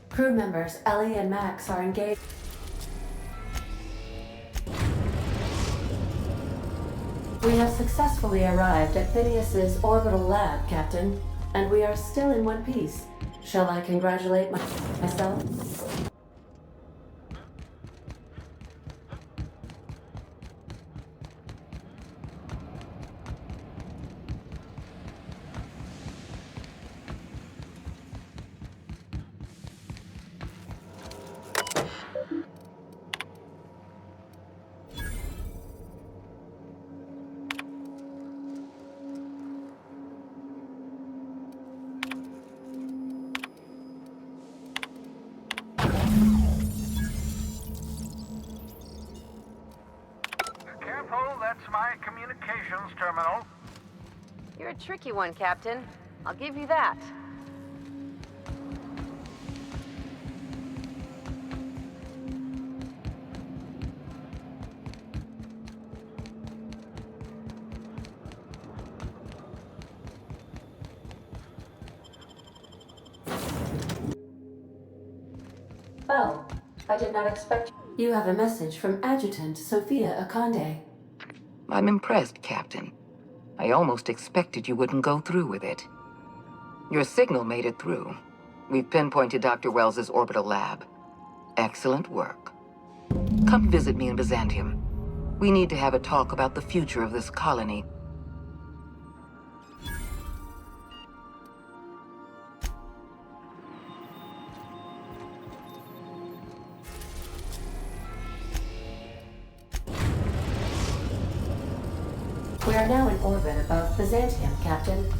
Crew members Ellie and Max are engaged. We have successfully arrived at Phineas's orbital lab, Captain, and we are still in one piece. Shall I congratulate myself? That's my communications terminal. You're a tricky one, Captain. I'll give you that. Oh, I did not expect you. You have a message from Adjutant Sofia Akandэ. I'm impressed, Captain. I almost expected you wouldn't go through with it. Your signal made it through. We've pinpointed Dr. Wells's orbital lab. Excellent work. Come visit me in Byzantium. We need to have a talk about the future of this colony. We are now in orbit above Byzantium, Captain.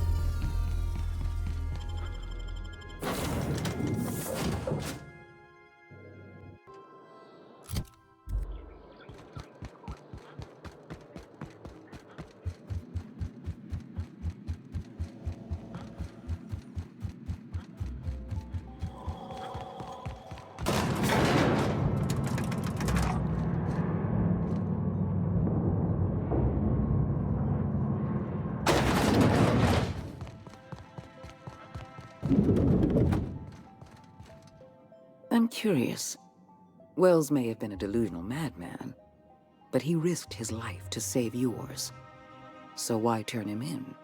I'm curious. Wells may have been a delusional madman, but he risked his life to save yours. So why turn him in?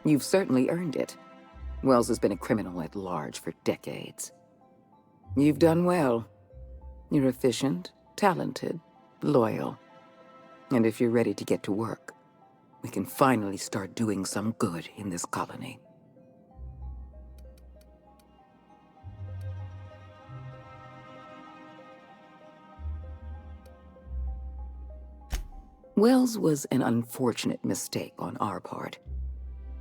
You've certainly earned it. Wells has been a criminal at large for decades. You've done well. You're efficient, talented, loyal. And if you're ready to get to work, we can finally start doing some good in this colony. Wells was an unfortunate mistake on our part.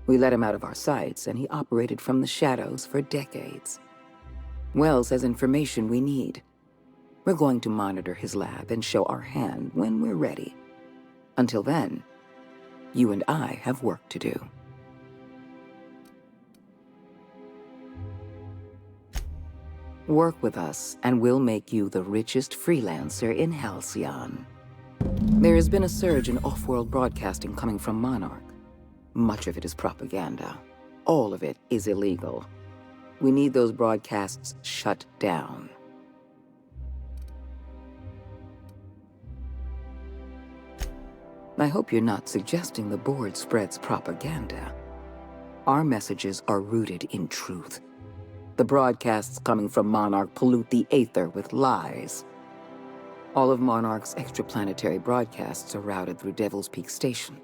We let him out of our sights, and he operated from the shadows for decades. Wells has information we need. We're going to monitor his lab and show our hand when we're ready. Until then, you and I have work to do. Work with us, and we'll make you the richest freelancer in Halcyon. There has been a surge in off-world broadcasting coming from Monarch. Much of it is propaganda. All of it is illegal. We need those broadcasts shut down. I hope you're not suggesting the board spreads propaganda. Our messages are rooted in truth. The broadcasts coming from Monarch pollute the aether with lies. All of Monarch's extraplanetary broadcasts are routed through Devil's Peak Station.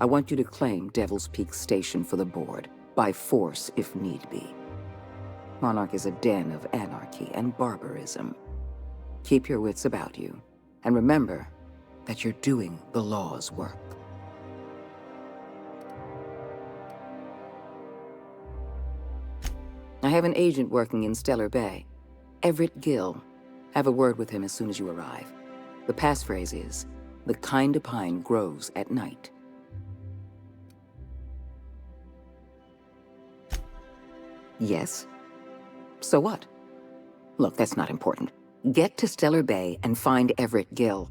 I want you to claim Devil's Peak Station for the board, by force if need be. Monarch is a den of anarchy and barbarism. Keep your wits about you, and remember that you're doing the law's work. I have an agent working in Stellar Bэй, Everett Gill. Have a word with him as soon as you arrive. The passphrase is, "The kind of pine grows at night." Yes? So what? Look, that's not important. Get to Stellar Bay and find Everett Gill.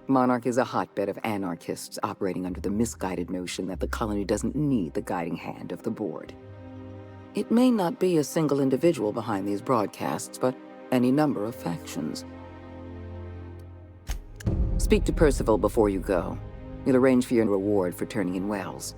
Monarch is a hotbed of anarchists operating under the misguided notion that the colony doesn't need the guiding hand of the board. It may not be a single individual behind these broadcasts, but any number of factions. Speak to Percival before you go. He'll arrange for your reward for turning in Wells.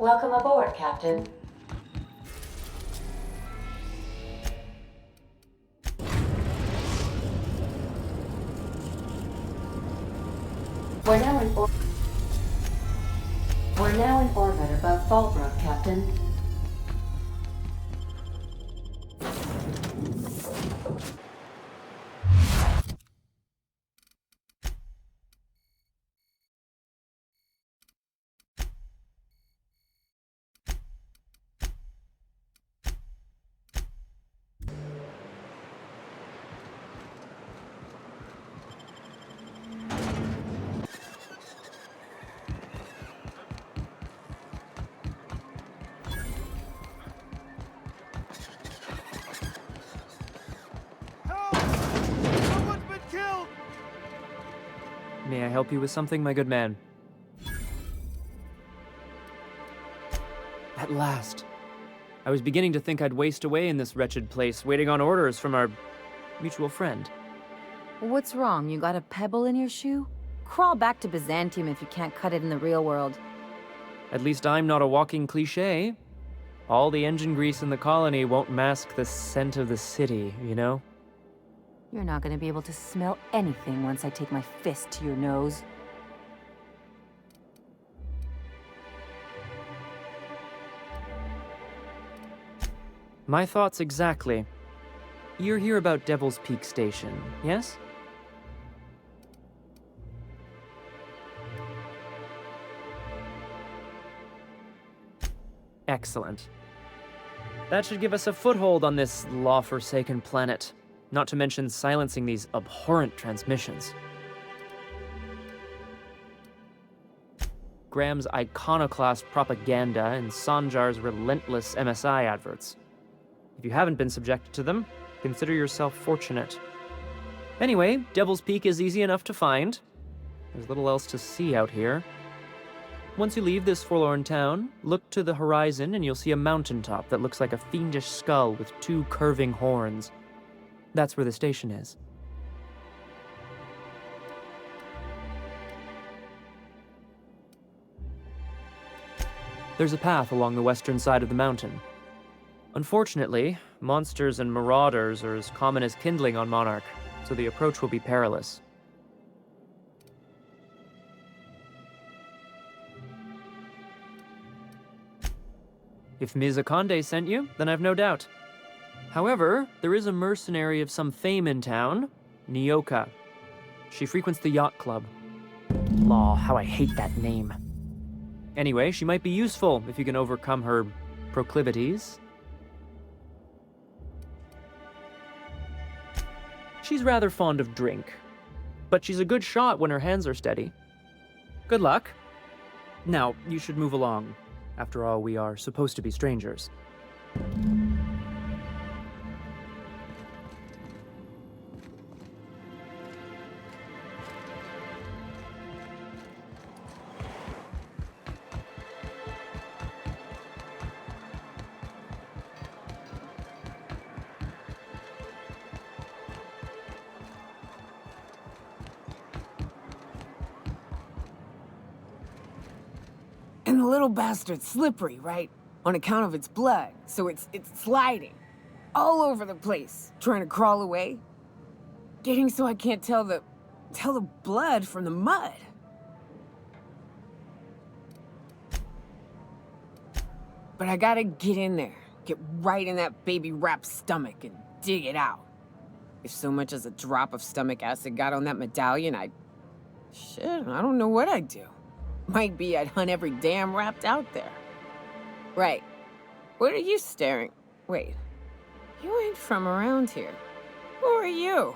Welcome aboard, Captain. We're now in orbit above Fallbrook, Captain. May I help you with something, my good man? At last. I was beginning to think I'd waste away in this wretched place, waiting on orders from our mutual friend. What's wrong? You got a pebble in your shoe? Crawl back to Byzantium if you can't cut it in the real world. At least I'm not a walking cliché. All the engine grease in the colony won't mask the scent of the city, you know? You're not gonna be able to smell anything once I take my fist to your nose. My thoughts exactly. You're here about Devil's Peak Station, yes? Excellent. That should give us a foothold on this law-forsaken planet. Not to mention silencing these abhorrent transmissions. Graham's iconoclast propaganda and Sanjar's relentless MSI adverts. If you haven't been subjected to them, consider yourself fortunate. Anyway, Devil's Peak is easy enough to find. There's little else to see out here. Once you leave this forlorn town, look to the horizon and you'll see a mountaintop that looks like a fiendish skull with two curving horns. That's where the station is. There's a path along the western side of the mountain. Unfortunately, monsters and marauders are as common as kindling on Monarch, so the approach will be perilous. If Ms. Akandé sent you, then I've no doubt. However, there is a mercenary of some fame in town, Ниока. She frequents the yacht club. Law, how I hate that name. Anyway, she might be useful if you can overcome her proclivities. She's rather fond of drink, but she's a good shot when her hands are steady. Good luck. Now, you should move along. After all, we are supposed to be strangers. the little bastard's slippery, right? On account of its blood, so it's sliding all over the place, trying to crawl away. Getting so I can't tell the blood from the mud. But I gotta get in there, get right in that baby rap's stomach and dig it out. If so much as a drop of stomach acid got on that medallion, shit, I don't know what I'd do. Might be I'd hunt every damn rapt out there. Right. What are you staring? Wait. You ain't from around here. Who are you?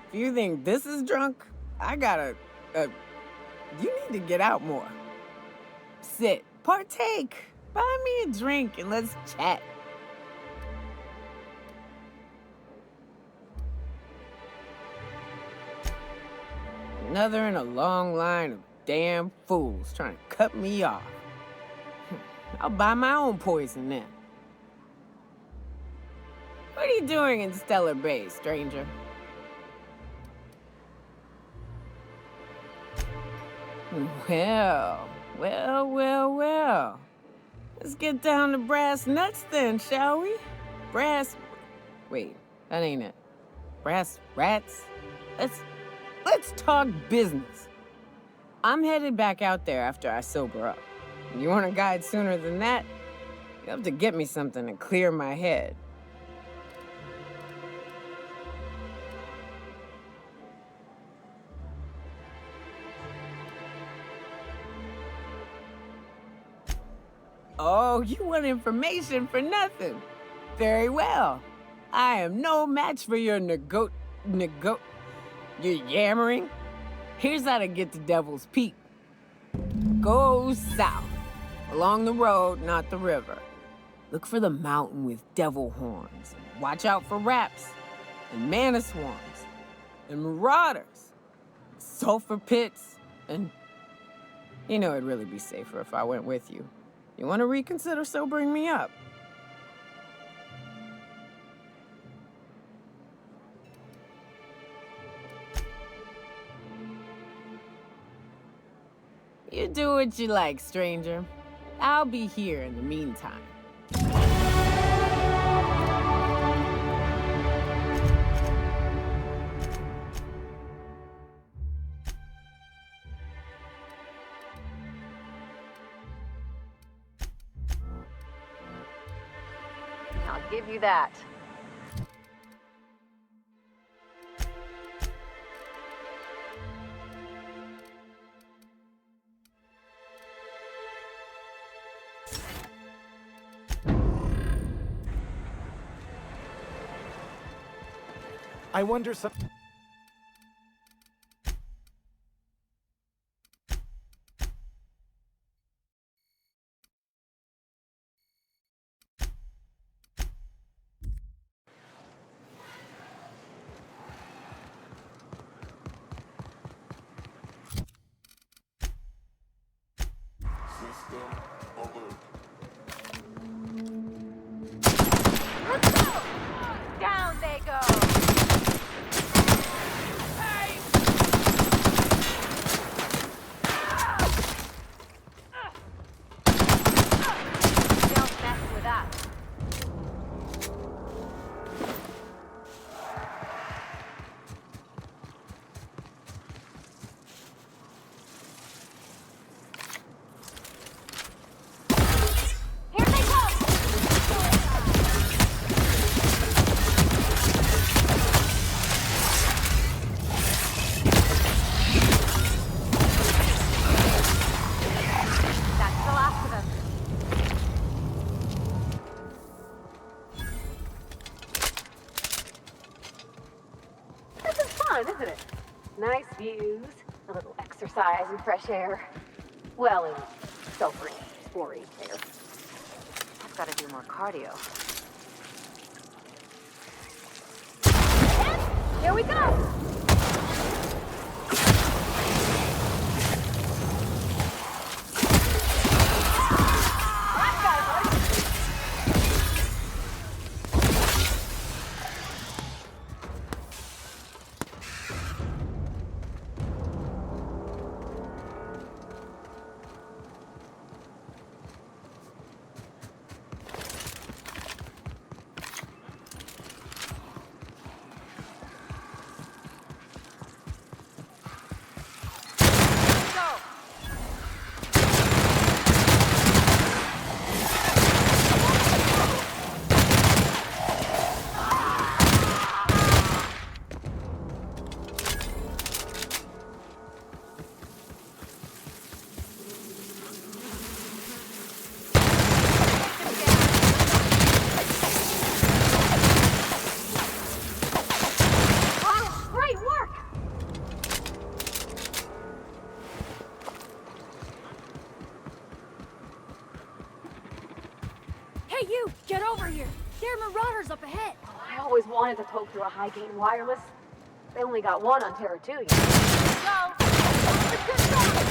If you think this is drunk, I gotta, you need to get out more. Sit, partake, buy me a drink and let's chat. Another in a long line of damn fools trying to cut me off. I'll buy my own poison then. What are you doing in Stellar Bэй, stranger? Well. Let's get down to brass nuts then, shall we? Wait, that ain't it. Brass rats? Let's talk business. I'm headed back out there after I sober up. You want a guide sooner than that? You have to get me something to clear my head. Oh, you want information for nothing? Very well. I am no match for your You're yammering? Here's how to get to Devil's Peak. Go south, along the road, not the river. Look for the mountain with devil horns. Watch out for raps, and mana swarms, and marauders, sulfur pits, and... You know, it'd really be safer if I went with you. You want to reconsider sobering me up? You do what you like, stranger. I'll be here in the meantime. I'll give you that. I wonder some... Down they go! Don't mess with us. Here they come! That's the last of them. This is fun, isn't it? Nice views, a little exercise and fresh air. Well, and sulfury, spory air. I've got to do more cardio. And here we go! That guy was... always wanted to poke through a high-gain wireless. They only got one on Terra 2, you know. Go! It's good stuff!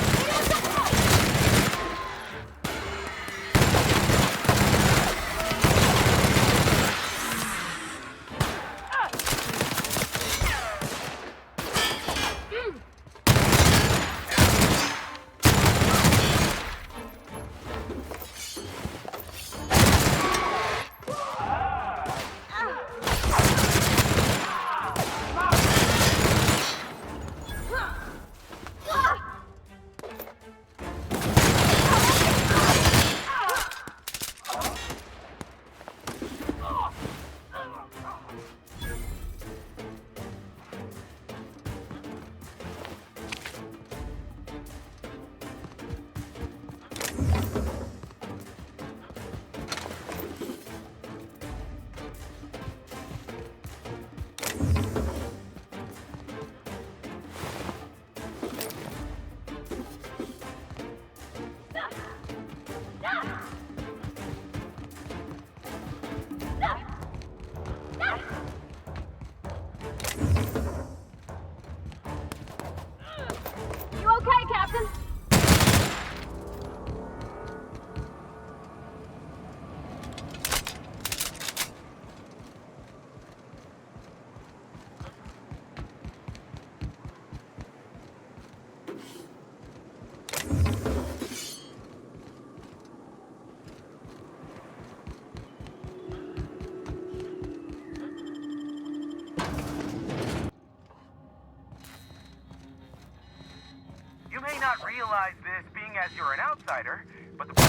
You may not realize this being as you're an outsider, but the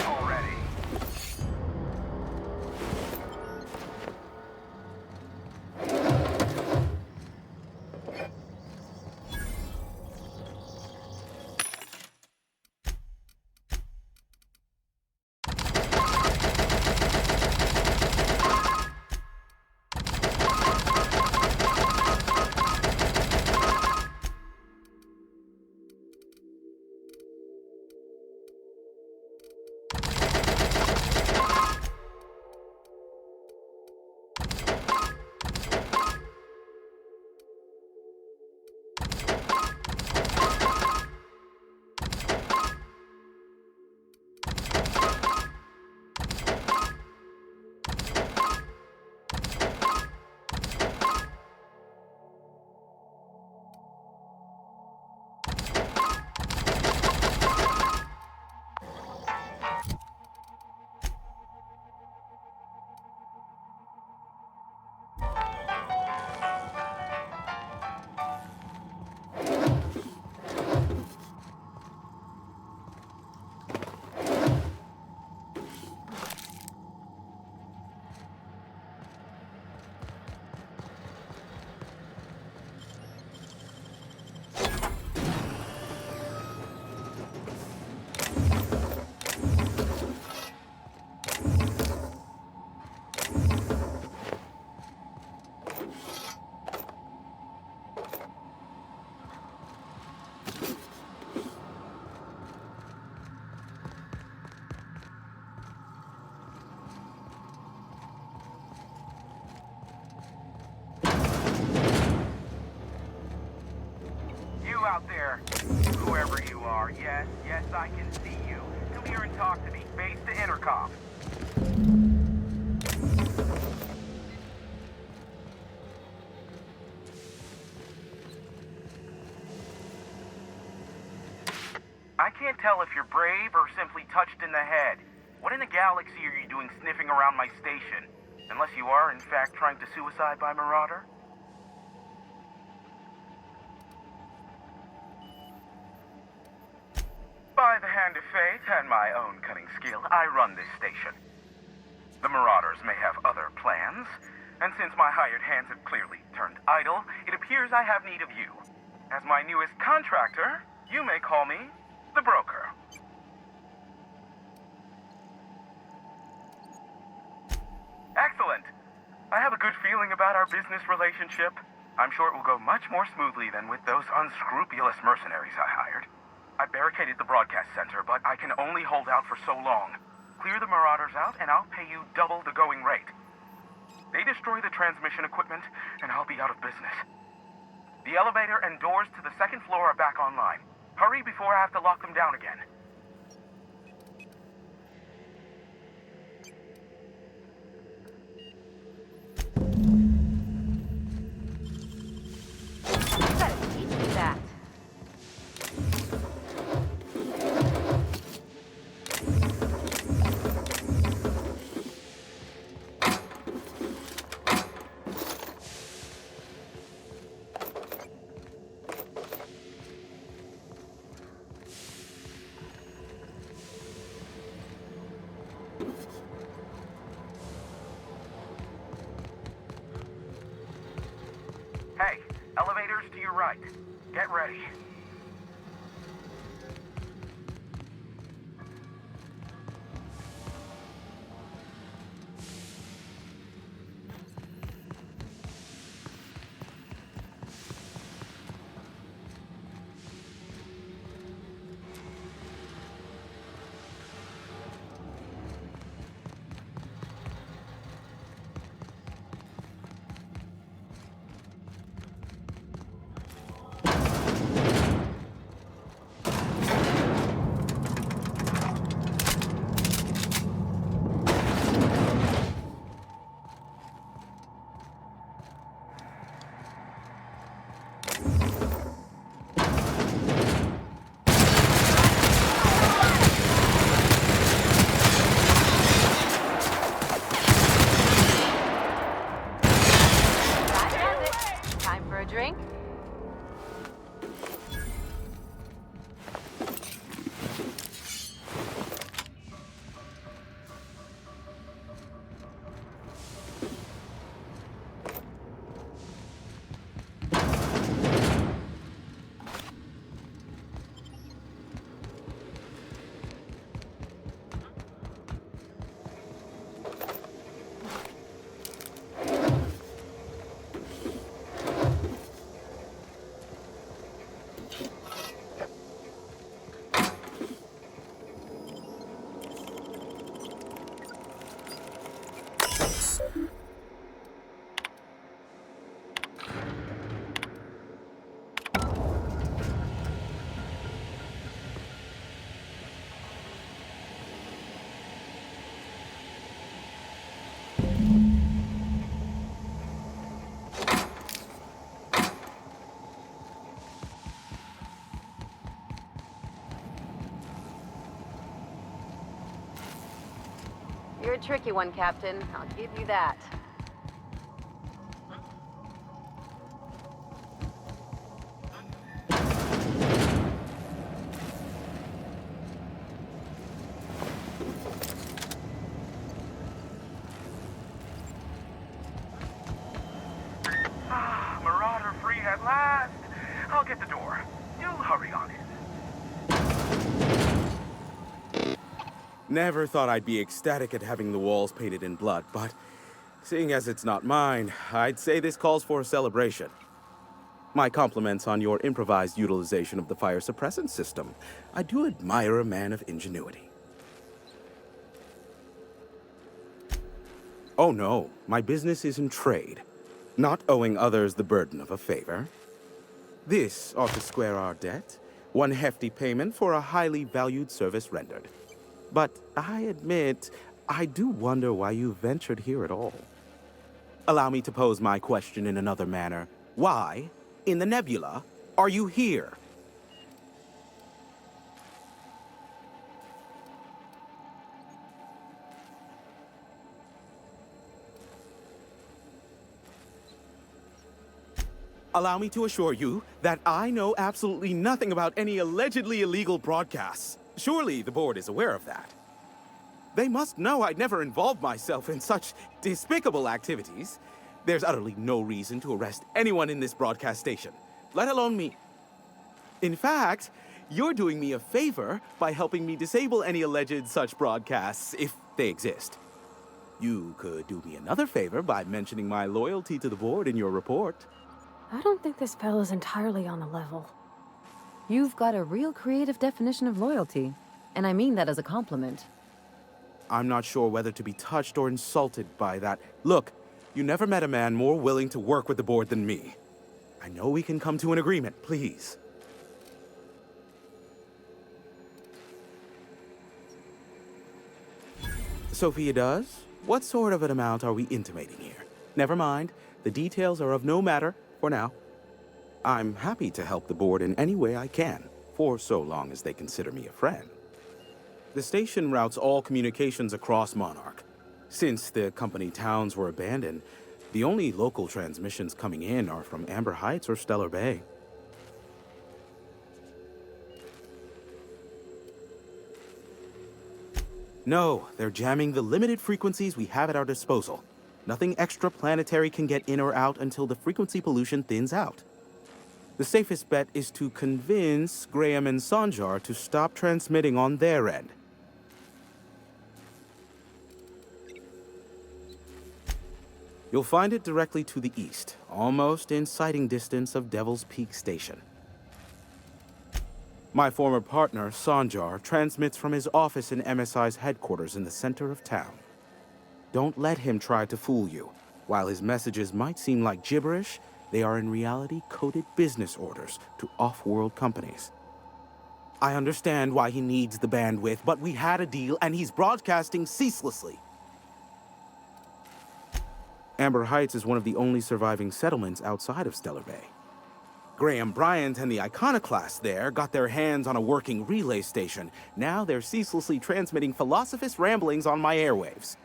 already. Out there, whoever you are, yes, I can see you. Come here and talk to me, face to intercom. I can't tell if you're brave or simply touched in the head. What in the galaxy are you doing sniffing around my station? Unless you are, in fact, trying to suicide by Marauder? By the hand of fate and my own cunning skill, I run this station. The Marauders may have other plans, and since my hired hands have clearly turned idle, it appears I have need of you. As my newest contractor, you may call me the Broker. Excellent. I have a good feeling about our business relationship. I'm sure it will go much more smoothly than with those unscrupulous mercenaries I hired. I barricaded the broadcast center, but I can only hold out for so long. Clear the Marauders out, and I'll pay you double the going rate. They destroy the transmission equipment, and I'll be out of business. The elevator and doors to the second floor are back online. Hurry before I have to lock them down again. You gotta teach me that. Hey, elevators to your right. Get ready. Drink? You're a tricky one, Captain. I'll give you that. Marauder free at last. I'll get the door. Do hurry on it. Never thought I'd be ecstatic at having the walls painted in blood, but seeing as it's not mine, I'd say this calls for a celebration. My compliments on your improvised utilization of the fire suppressant system. I do admire a man of ingenuity. Oh no, my business is in trade, not owing others the burden of a favor. This ought to square our debt, one hefty payment for a highly valued service rendered. But I admit, I do wonder why you ventured here at all. Allow me to pose my question in another manner. Why, in the nebula, are you here? Allow me to assure you that I know absolutely nothing about any allegedly illegal broadcasts. Surely the board is aware of that. They must know I'd never involved myself in such despicable activities. There's utterly no reason to arrest anyone in this broadcast station, let alone me. In fact, you're doing me a favor by helping me disable any alleged such broadcasts, if they exist. You could do me another favor by mentioning my loyalty to the board in your report. I don't think this fellow's entirely on the level. You've got a real creative definition of loyalty, and I mean that as a compliment. I'm not sure whether to be touched or insulted by that. Look, you never met a man more willing to work with the board than me. I know we can come to an agreement, please. Sophia does? What sort of an amount are we intimating here? Never mind. The details are of no matter for now. I'm happy to help the board in any way I can, for so long as they consider me a friend. The station routes all communications across Monarch. Since the company towns were abandoned, the only local transmissions coming in are from Amber Heights or Stellar Bэй. No, they're jamming the limited frequencies we have at our disposal. Nothing extraplanetary can get in or out until the frequency pollution thins out. The safest bet is to convince Graham and Sanjar to stop transmitting on their end. You'll find it directly to the east, almost in sighting distance of Devil's Peak Station. My former partner, Sanjar, transmits from his office in MSI's headquarters in the center of town. Don't let him try to fool you. While his messages might seem like gibberish, they are in reality coded business orders to off-world companies. I understand why he needs the bandwidth, but we had a deal and he's broadcasting ceaselessly. Amber Heights is one of the only surviving settlements outside of Stellar Bэй. Graham Bryant and the Iconoclasts there got their hands on a working relay station. Now they're ceaselessly transmitting philosophist ramblings on my airwaves.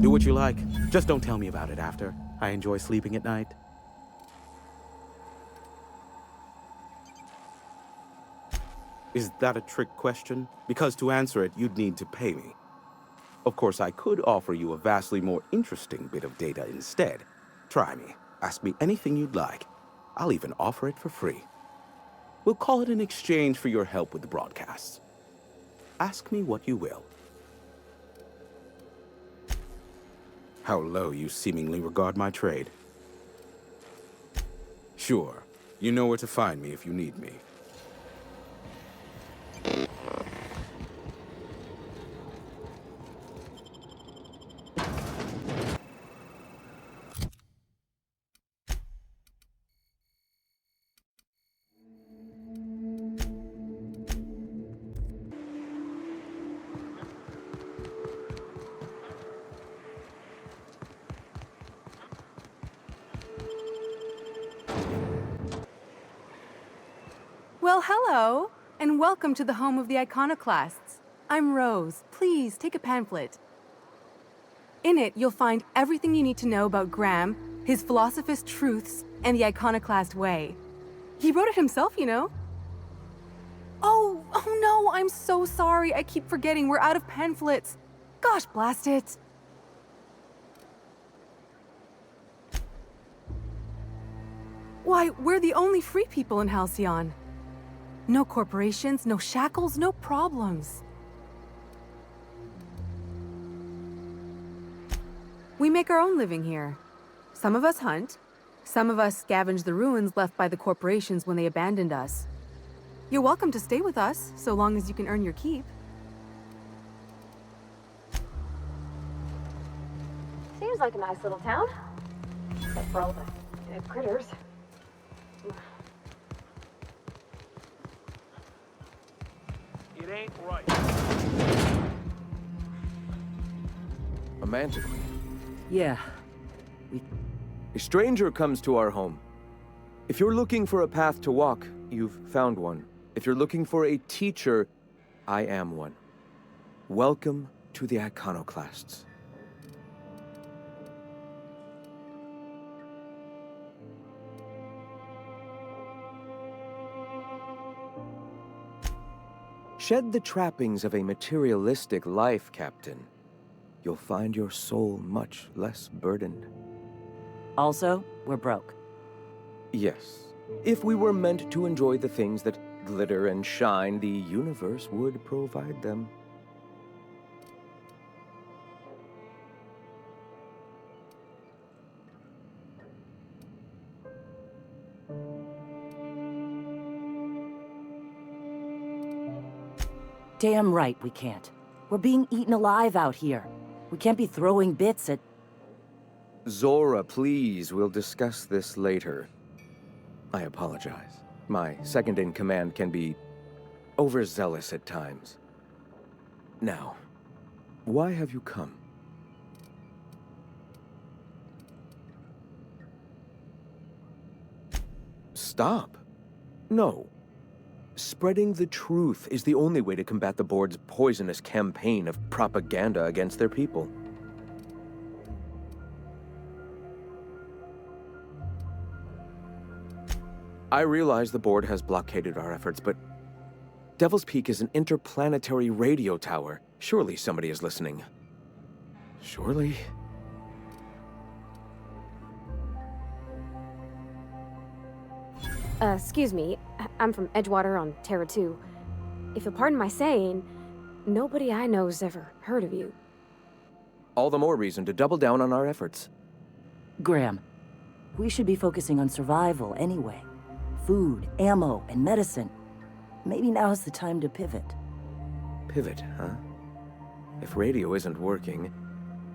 Do what you like. Just don't tell me about it after. I enjoy sleeping at night. Is that a trick question? Because to answer it, you'd need to pay me. Of course, I could offer you a vastly more interesting bit of data instead. Try me. Ask me anything you'd like. I'll even offer it for free. We'll call it an exchange for your help with the broadcasts. Ask me what you will. How low you seemingly regard my trade. Sure. You know where to find me if you need me. Well, hello, and welcome to the home of the Iconoclasts. I'm Rose. Please take a pamphlet. In it, you'll find everything you need to know about Graham, his philosophist truths, and the Iconoclast way. He wrote it himself, you know. Oh no, I'm so sorry. I keep forgetting we're out of pamphlets. Gosh, blast it. Why, we're the only free people in Halcyon. No corporations, no shackles, no problems. We make our own living here. Some of us hunt. Some of us scavenge the ruins left by the corporations when they abandoned us. You're welcome to stay with us, so long as you can earn your keep. Seems like a nice little town. Except for all the dead critters. It ain't right. A manticore. Yeah. A stranger comes to our home. If you're looking for a path to walk, you've found one. If you're looking for a teacher, I am one. Welcome to the Iconoclasts. Shed the trappings of a materialistic life, Captain. You'll find your soul much less burdened. Also, we're broke. Yes. If we were meant to enjoy the things that glitter and shine, the universe would provide them. Damn right we can't. We're being eaten alive out here. We can't be throwing bits at... Zora, please, we'll discuss this later. I apologize. My second-in-command can be overzealous at times. Now, why have you come? Stop. No. Spreading the truth is the only way to combat the board's poisonous campaign of propaganda against their people. I realize the board has blockaded our efforts, but Devil's Peak is an interplanetary radio tower. Surely somebody is listening. Surely? Excuse me. I'm from Edgewater on Terra 2. If you'll pardon my saying, nobody I know's ever heard of you. All the more reason to double down on our efforts. Graham, we should be focusing on survival anyway. Food, ammo, and medicine. Maybe now's the time to pivot. Pivot, huh? If radio isn't working,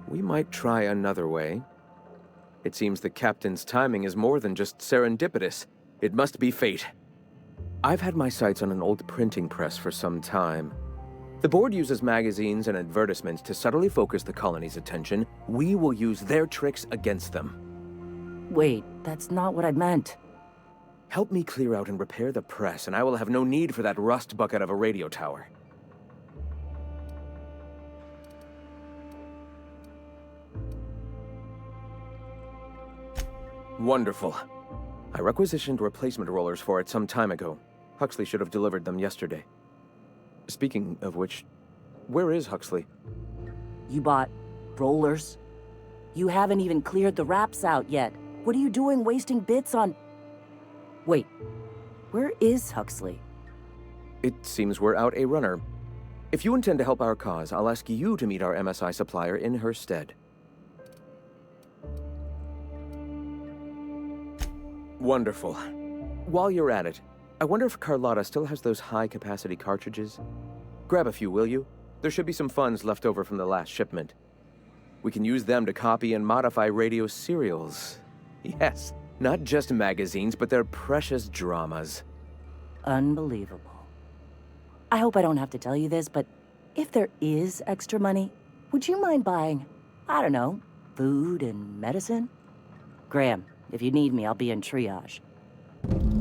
we might try another way. It seems the captain's timing is more than just serendipitous. It must be fate. I've had my sights on an old printing press for some time. The board uses magazines and advertisements to subtly focus the colony's attention. We will use their tricks against them. Wait, that's not what I meant. Help me clear out and repair the press, and I will have no need for that rust bucket of a radio tower. Wonderful. I requisitioned replacement rollers for it some time ago. Huxley should have delivered them yesterday. Speaking of which, where is Huxley? You bought rollers? You haven't even cleared the wraps out yet. What are you doing wasting bits on... Wait, where is Huxley? It seems we're out a runner. If you intend to help our cause, I'll ask you to meet our MSI supplier in her stead. Wonderful. While you're at it, I wonder if Carlotta still has those high-capacity cartridges? Grab a few, will you? There should be some funds left over from the last shipment. We can use them to copy and modify radio serials. Yes, not just magazines, but their precious dramas. Unbelievable. I hope I don't have to tell you this, but if there is extra money, would you mind buying, I don't know, food and medicine? Graham, if you need me, I'll be in triage.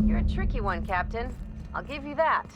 You're a tricky one, Captain. I'll give you that.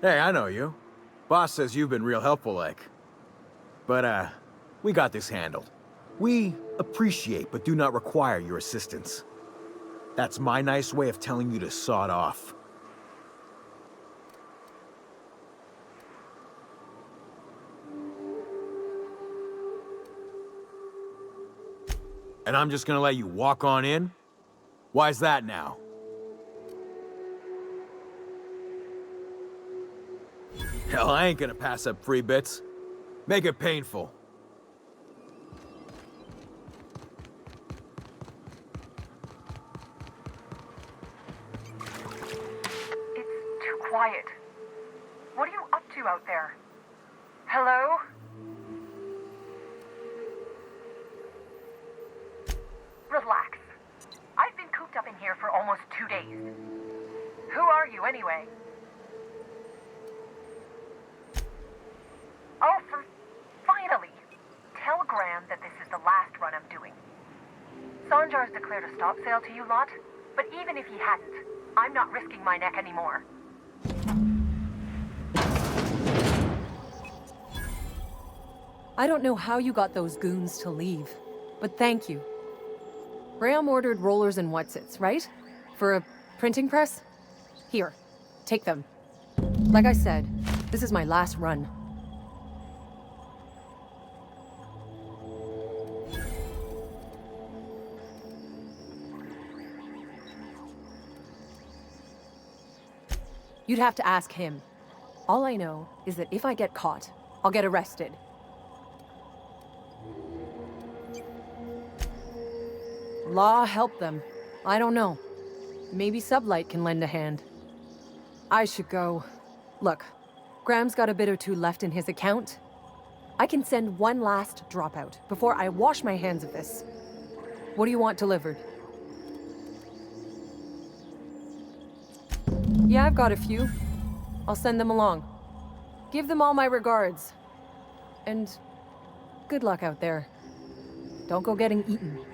Hey, I know you. Boss says you've been real helpful, like. but we got this handled. We appreciate but do not require your assistance. That's my nice way of telling you to sod off. And I'm just gonna let you walk on in? Why's that now? Hell, I ain't gonna pass up free bits. Make it painful. It's too quiet. What are you up to out there? Hello? Relax. I've been cooped up in here for almost 2 days. Who are you, anyway? Oh, finally! Tell Graham that this is the last run I'm doing. Sanjar's declared a stop sale to you lot, but even if he hadn't, I'm not risking my neck anymore. I don't know how you got those goons to leave, but thank you. Graham ordered rollers and whatsits, right? For a printing press? Here, take them. Like I said, this is my last run. You'd have to ask him. All I know is that if I get caught, I'll get arrested. Law help them. I don't know. Maybe Sublight can lend a hand. I should go. Look, Graham's got a bit or two left in his account. I can send one last dropout before I wash my hands of this. What do you want delivered? Yeah, I've got a few. I'll send them along. Give them all my regards. And good luck out there. Don't go getting eaten.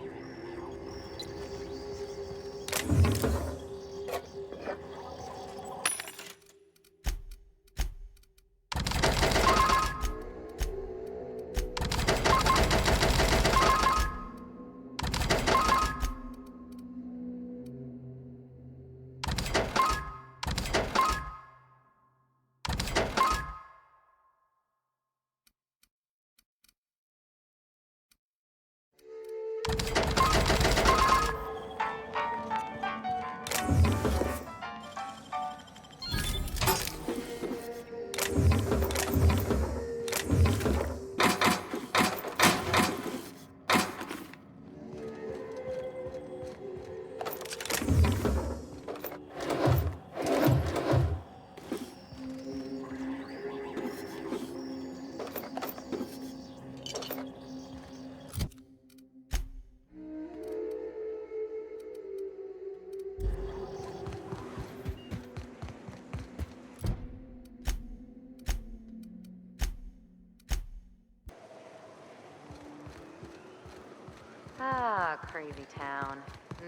Ah, crazy town.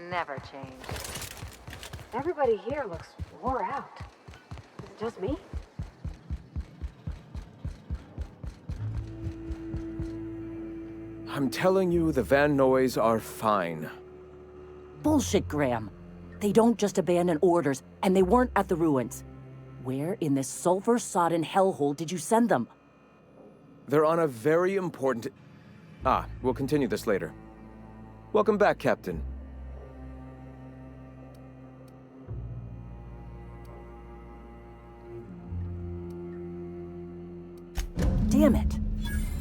Never change. Everybody here looks wore out. Is it just me? I'm telling you, the Van Noys are fine. Bullshit, Graham. They don't just abandon orders, and they weren't at the ruins. Where in this sulfur-sodden hellhole did you send them? They're on a very important... we'll continue this later. Welcome back, Captain. Damn it.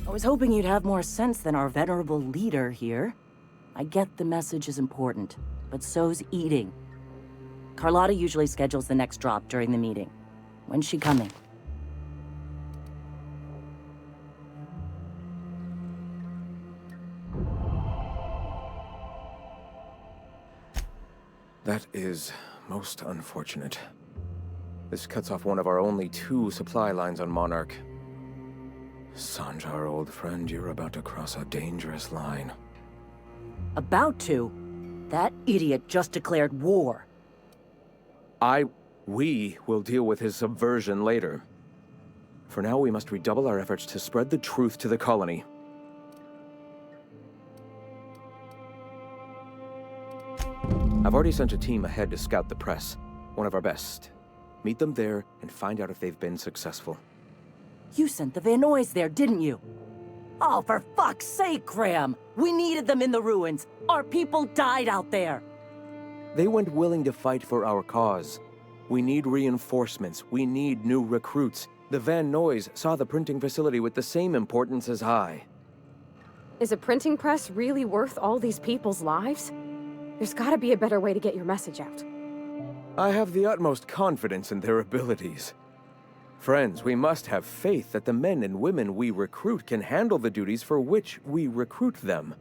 I was hoping you'd have more sense than our venerable leader here. I get the message is important, but so's eating. Carlotta usually schedules the next drop during the meeting. When's she coming? That is most unfortunate. This cuts off one of our only 2 supply lines on Monarch. Sanjar, old friend, you're about to cross a dangerous line. About to? That idiot just declared war. We will deal with his subversion later. For now, we must redouble our efforts to spread the truth to the colony. I've already sent a team ahead to scout the press. One of our best. Meet them there and find out if they've been successful. You sent the Vanoys there, didn't you? Oh, for fuck's sake, Graham! We needed them in the ruins. Our people died out there. They went willing to fight for our cause. We need reinforcements. We need new recruits. The Van Noys saw the printing facility with the same importance as I. Is a printing press really worth all these people's lives? There's gotta be a better way to get your message out. I have the utmost confidence in their abilities. Friends, we must have faith that the men and women we recruit can handle the duties for which we recruit them.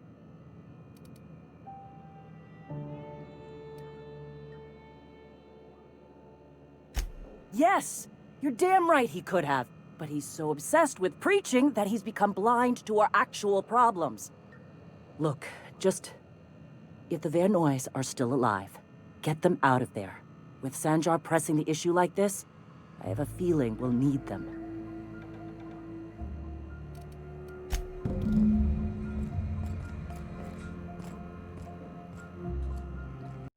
Yes! You're damn right he could have. But he's so obsessed with preaching that he's become blind to our actual problems. Look, just... if the Vanoys are still alive, get them out of there. With Sanjar pressing the issue like this, I have a feeling we'll need them.